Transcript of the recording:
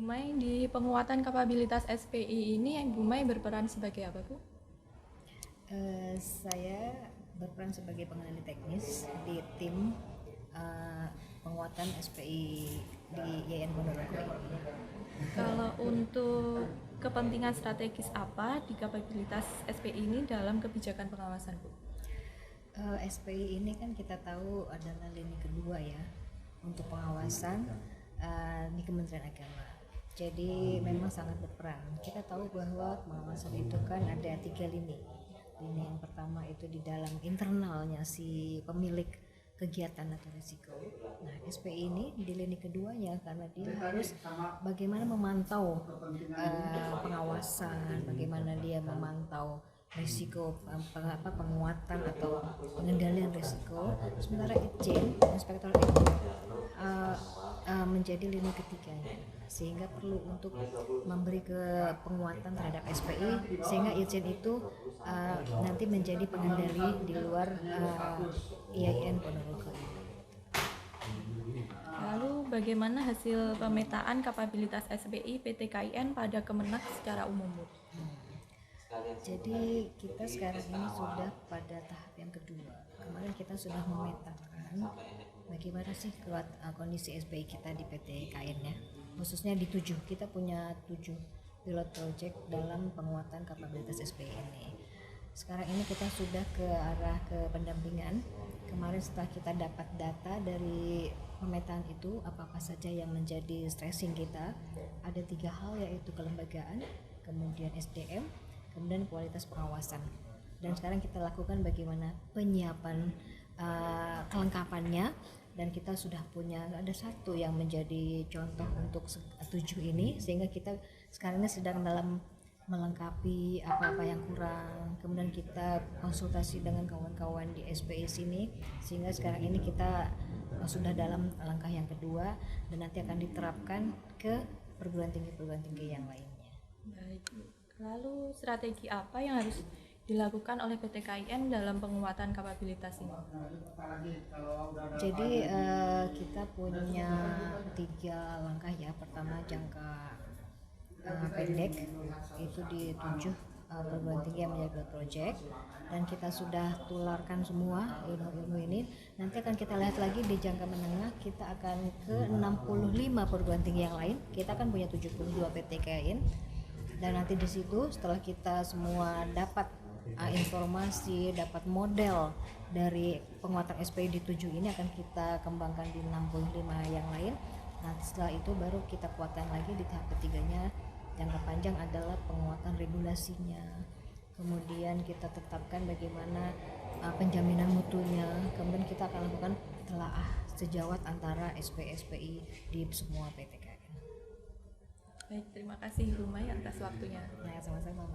Bu Mai, di penguatan kapabilitas SPI ini Bu Mai berperan sebagai apa, Bu? Saya berperan sebagai pengendali teknis di tim penguatan SPI di YN Ponorogo ini. Kalau untuk kepentingan strategis apa di kapabilitas SPI ini dalam kebijakan pengawasan, Bu? SPI ini kan kita tahu adalah lini kedua ya untuk pengawasan di Kementerian Agama. Jadi memang sangat berperan. Kita tahu bahwa pengawasan itu kan ada 3 lini. Lini yang pertama itu di dalam internalnya si pemilik kegiatan atau risiko. Nah, SPI ini di lini keduanya karena dia harus bagaimana memantau pengawasan, bagaimana dia memantau risiko, penguatan atau pengendalian risiko. Sementara Itjen, Inspektor Itjen menjadi lini ketiganya, sehingga perlu untuk memberi ke penguatan terhadap SPI sehingga Itjen itu nanti menjadi pengendali di luar IAIN Ponorogo. Lalu bagaimana hasil pemetaan kapabilitas SPI PT KIN pada Kemenak secara umum, Bu? Jadi kita sekarang ini sudah pada tahap yang kedua. Kemarin kita sudah memetakan bagaimana sih kondisi SPI kita di PT KIN ya, khususnya di 7. Kita punya 7 pilot project dalam penguatan kapabilitas SPI ini. Sekarang ini kita sudah ke arah ke pendampingan. Kemarin setelah kita dapat data dari pemetaan itu apa saja yang menjadi stressing kita, ada 3 hal, yaitu kelembagaan, kemudian SDM, kemudian kualitas pengawasan. Dan sekarang kita lakukan bagaimana penyiapan kelengkapannya, dan kita sudah punya ada 1 yang menjadi contoh untuk 7 ini, sehingga kita sekarang ini sedang dalam melengkapi apa-apa yang kurang. Kemudian kita konsultasi dengan kawan-kawan di SPI sini, sehingga sekarang ini kita sudah dalam langkah yang kedua dan nanti akan diterapkan ke perguruan tinggi yang lainnya. Baik, Bu. Lalu strategi apa yang harus dilakukan oleh PT KIN dalam penguatan kapabilitas ini? Jadi kita punya 3 langkah ya. Pertama jangka pendek itu di 7 perguruan tinggi yang menjadi project, dan kita sudah tularkan semua ilmu-ilmu ini. Nanti akan kita lihat lagi di jangka menengah, kita akan ke 65 perguruan tinggi yang lain. Kita akan punya 72 PT KIN, dan nanti di situ setelah kita semua dapat informasi, dapat model dari penguatan SPI di 7 ini, akan kita kembangkan di 65 yang lain. Nah, setelah itu baru kita kuatkan lagi di tahap ketiganya. Jangka panjang adalah penguatan regulasinya, kemudian kita tetapkan bagaimana penjaminan mutunya, kemudian kita akan lakukan telaah sejawat antara SPI di semua PT KIN. Baik, terima kasih Bu Mai atas waktunya. Nah, sama-sama.